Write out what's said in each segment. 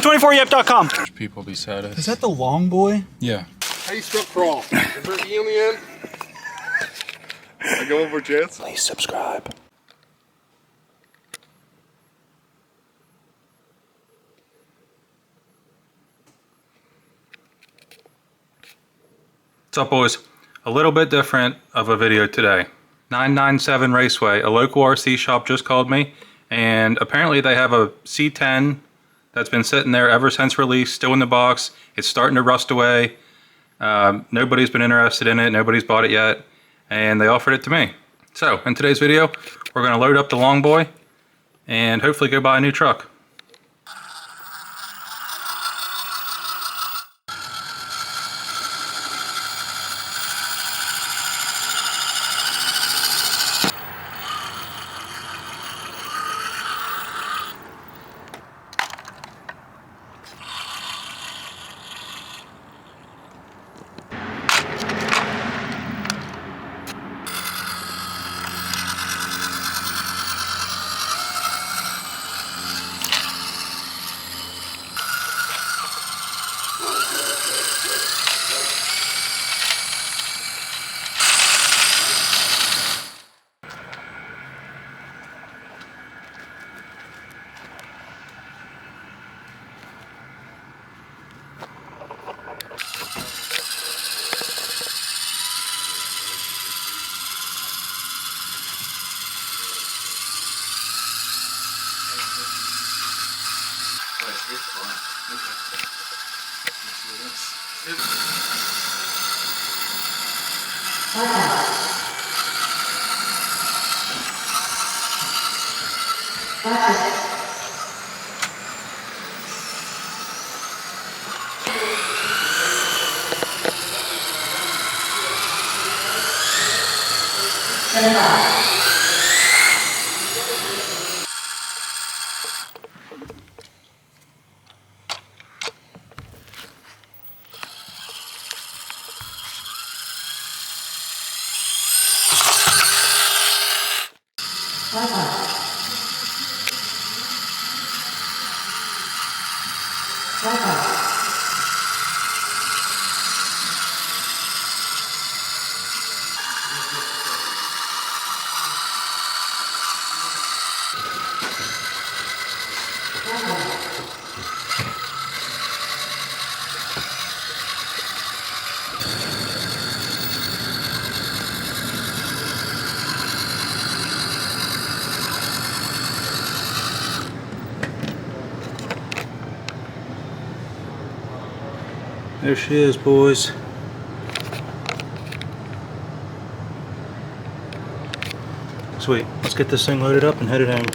24yep.com. People beside us. Is that the long boy? Yeah. How you spell crawl? Is there an E on the end? I go over chance. Please subscribe. What's up, boys? A little bit different of a video today. 997 Raceway, a local RC shop just called me, and apparently they have a C10 that's been sitting there ever since release, still in the box. It's starting to rust away. Nobody's been interested in it, nobody's bought it yet, and they offered it to me. So, in today's video, we're going to load up the long boy and hopefully go buy a new truck. There she is, boys. Sweet. Let's get this thing loaded up and headed home.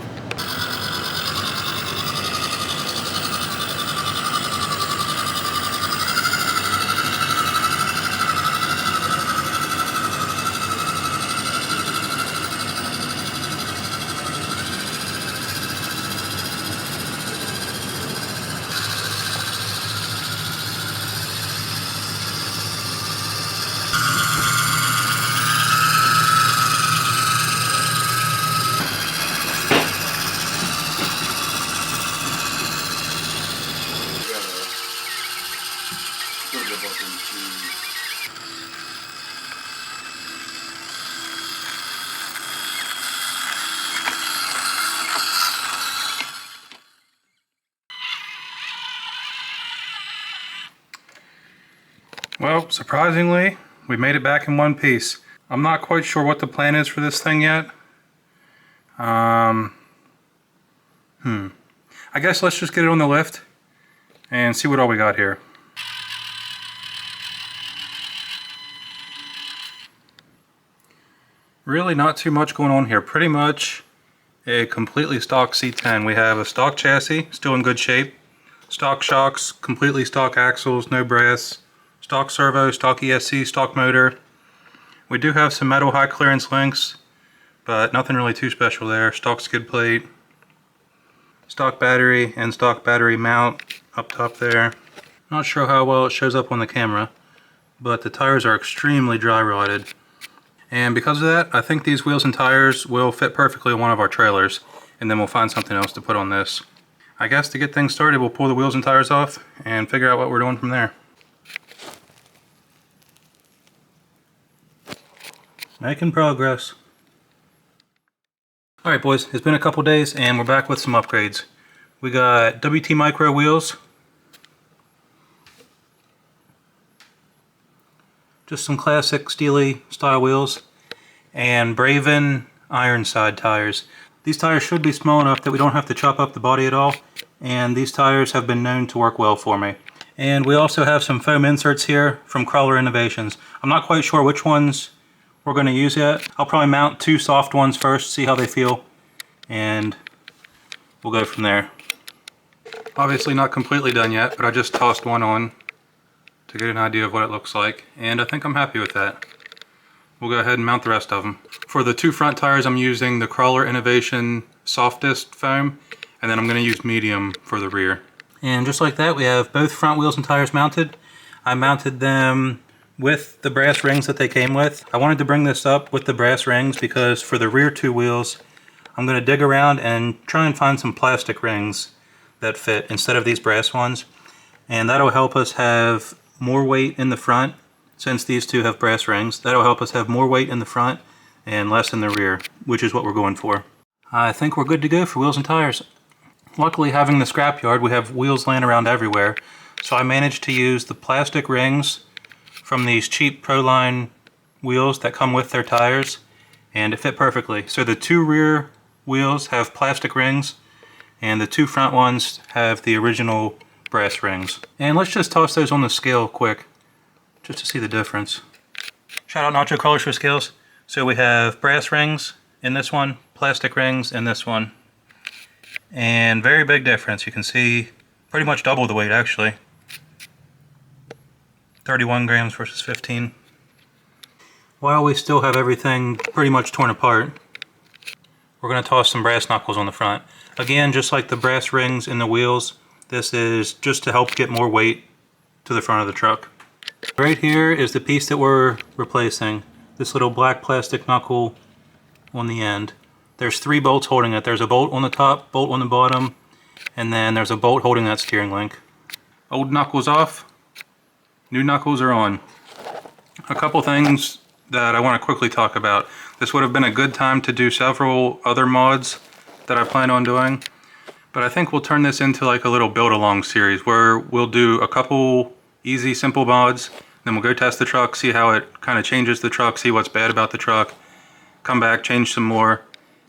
Well, surprisingly, we made it back in one piece. I'm not quite sure what the plan is for this thing yet. I guess let's just get it on the lift and see what all we got here. Really not too much going on here. Pretty much a completely stock C10. We have a stock chassis, still in good shape. Stock shocks, completely stock axles, no brass. Stock servo, stock ESC, stock motor. We do have some metal high clearance links, but nothing really too special there. Stock skid plate, stock battery, and stock battery mount up top there. Not sure how well it shows up on the camera, but the tires are extremely dry rotted. And because of that, I think these wheels and tires will fit perfectly on one of our trailers, and then we'll find something else to put on this. I guess to get things started, we'll pull the wheels and tires off and figure out what we're doing from there. Making progress. Alright boys, it's been a couple days and we're back with some upgrades. We got WT Micro wheels. Just some classic Steely style wheels. And Braven Ironside tires. These tires should be small enough that we don't have to chop up the body at all. And these tires have been known to work well for me. And we also have some foam inserts here from Crawler Innovations. I'm not quite sure which ones we're going to use yet. I'll probably mount 2 soft ones first, see how they feel, and we'll go from there. Obviously not completely done yet, but I just tossed one on to get an idea of what it looks like, and I think I'm happy with that. We'll go ahead and mount the rest of them. For the 2 front tires, I'm using the Crawler Innovation softest foam, and then I'm going to use medium for the rear. And just like that, we have both front wheels and tires mounted. I mounted them with the brass rings that they came with. I wanted to bring this up with the brass rings because for the rear 2 wheels, I'm going to dig around and try and find some plastic rings that fit instead of these brass ones. And that'll help us have more weight in the front, since these 2 have brass rings. That'll help us have more weight in the front and less in the rear, which is what we're going for. I think we're good to go for wheels and tires. Luckily, having the scrapyard, we have wheels laying around everywhere. So I managed to use the plastic rings from these cheap Proline wheels that come with their tires, and it fit perfectly. So the 2 rear wheels have plastic rings, and the 2 front ones have the original brass rings. And let's just toss those on the scale quick, just to see the difference. Shout out Nacho Colors for scales. So we have brass rings in this one, plastic rings in this one. And very big difference. You can see pretty much double the weight actually. 31 grams versus 15. While we still have everything pretty much torn apart, we're going to toss some brass knuckles on the front. Again, just like the brass rings in the wheels, this is just to help get more weight to the front of the truck. Right here is the piece that we're replacing. This little black plastic knuckle on the end. There's 3 bolts holding it. There's a bolt on the top, bolt on the bottom, and then there's a bolt holding that steering link. Old knuckles off, new knuckles are on. A couple things that I want to quickly talk about. This would have been a good time to do several other mods that I plan on doing, but I think we'll turn this into like a little build-along series where we'll do a couple easy, simple mods, then we'll go test the truck, see how it kind of changes the truck, see what's bad about the truck, come back, change some more,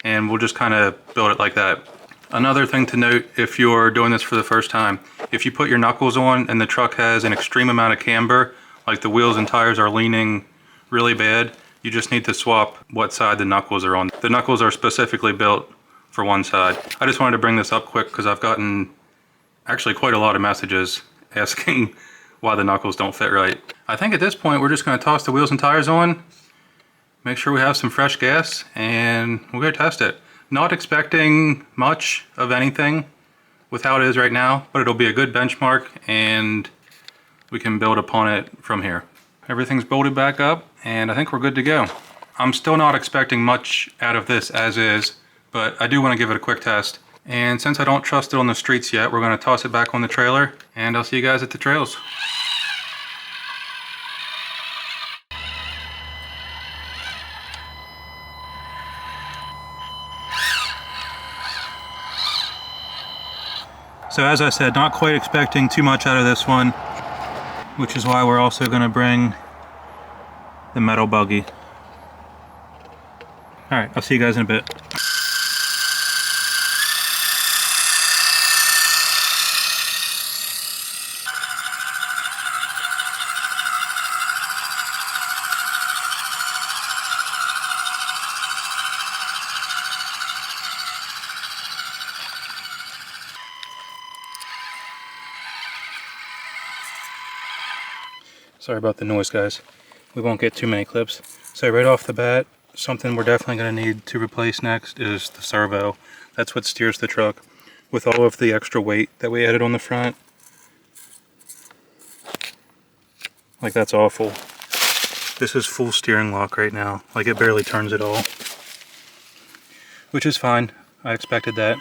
and we'll just kind of build it like that. Another thing to note if you're doing this for the first time, if you put your knuckles on and the truck has an extreme amount of camber, like the wheels and tires are leaning really bad, you just need to swap what side the knuckles are on. The knuckles are specifically built for one side. I just wanted to bring this up quick because I've gotten actually quite a lot of messages asking why the knuckles don't fit right. I think at this point we're just going to toss the wheels and tires on, make sure we have some fresh gas, and we'll go test it. Not expecting much of anything with how it is right now, but it'll be a good benchmark and we can build upon it from here. Everything's bolted back up and I think we're good to go. I'm still not expecting much out of this as is, but I do want to give it a quick test. And since I don't trust it on the streets yet, we're going to toss it back on the trailer and I'll see you guys at the trails. So as I said, not quite expecting too much out of this one, which is why we're also going to bring the metal buggy. Alright, I'll see you guys in a bit. Sorry about the noise, guys. We won't get too many clips. So right off the bat, something we're definitely going to need to replace next is the servo. That's what steers the truck. With all of the extra weight that we added on the front, like that's awful. This is full steering lock right now. Like it barely turns at all. Which is fine. I expected that.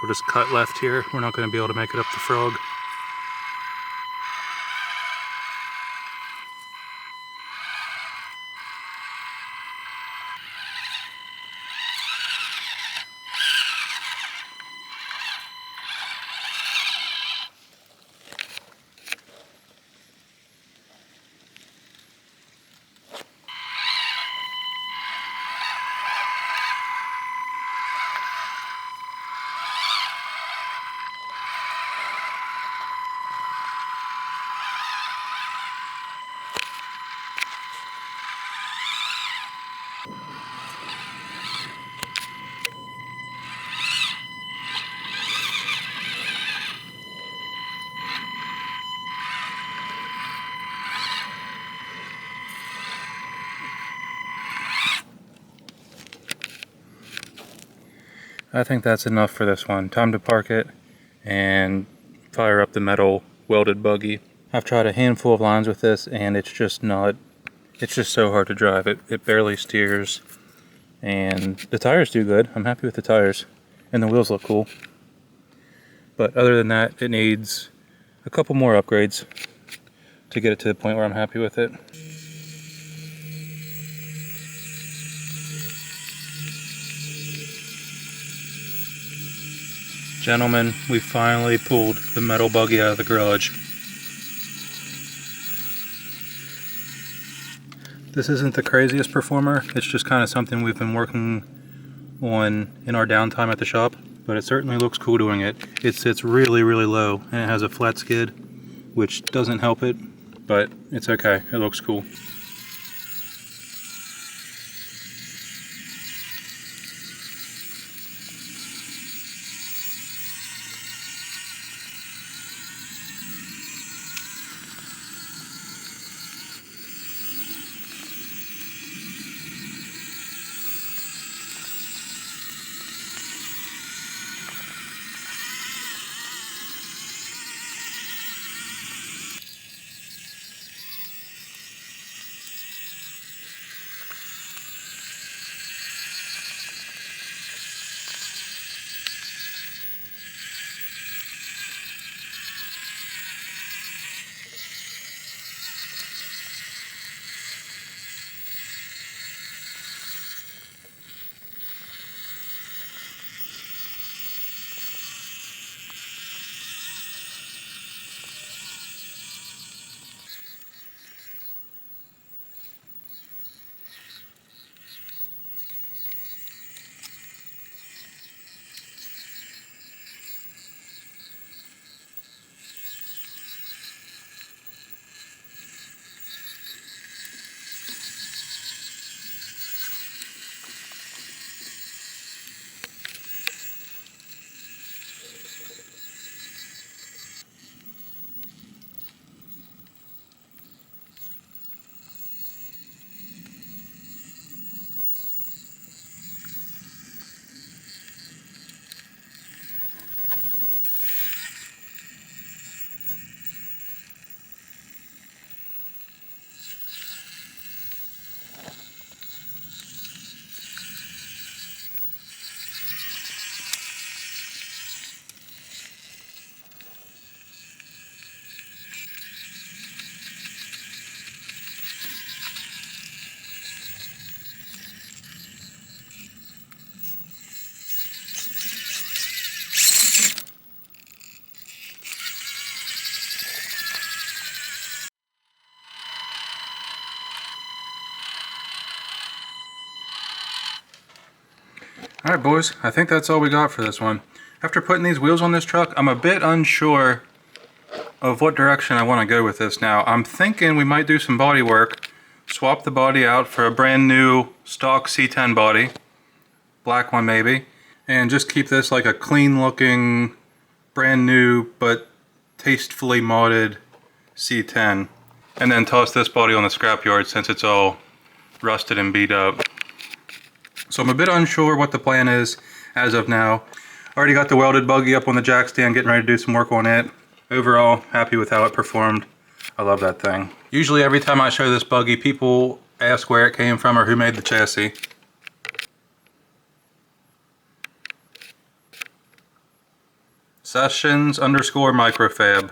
we'll just cut left here. We're not going to be able to make it up the frog. I think that's enough for this one. Time to park it and fire up the metal welded buggy. I've tried a handful of lines with this and it's just so hard to drive. It barely steers, and the tires do good. I'm happy with the tires and the wheels look cool. But other than that, it needs a couple more upgrades to get it to the point where I'm happy with it. Gentlemen, we finally pulled the metal buggy out of the garage. This isn't the craziest performer, it's just kind of something we've been working on in our downtime at the shop, but it certainly looks cool doing it. It sits really, really low, and it has a flat skid, which doesn't help it, but it's okay, it looks cool. Alright boys, I think that's all we got for this one. After putting these wheels on this truck, I'm a bit unsure of what direction I want to go with this now. I'm thinking we might do some body work, swap the body out for a brand new stock C10 body, black one maybe, and just keep this like a clean looking, brand new but tastefully modded C10. And then toss this body on the scrapyard since it's all rusted and beat up. So I'm a bit unsure what the plan is as of now. Already got the welded buggy up on the jack stand, getting ready to do some work on it. Overall, happy with how it performed. I love that thing. Usually every time I show this buggy, people ask where it came from or who made the chassis. Sessions underscore microfab.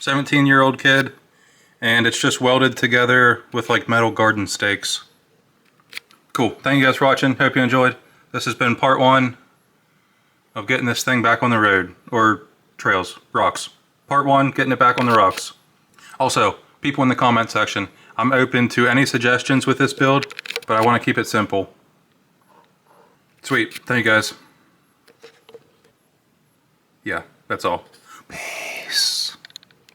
17-year-old kid, and it's just welded together with like metal garden stakes. Cool. Thank you guys for watching. Hope you enjoyed. This has been part 1 of getting this thing back on the road, or trails, rocks. Part 1, getting it back on the rocks. Also, people in the comment section, I'm open to any suggestions with this build, but I want to keep it simple. Sweet. Thank you guys. Yeah, that's all.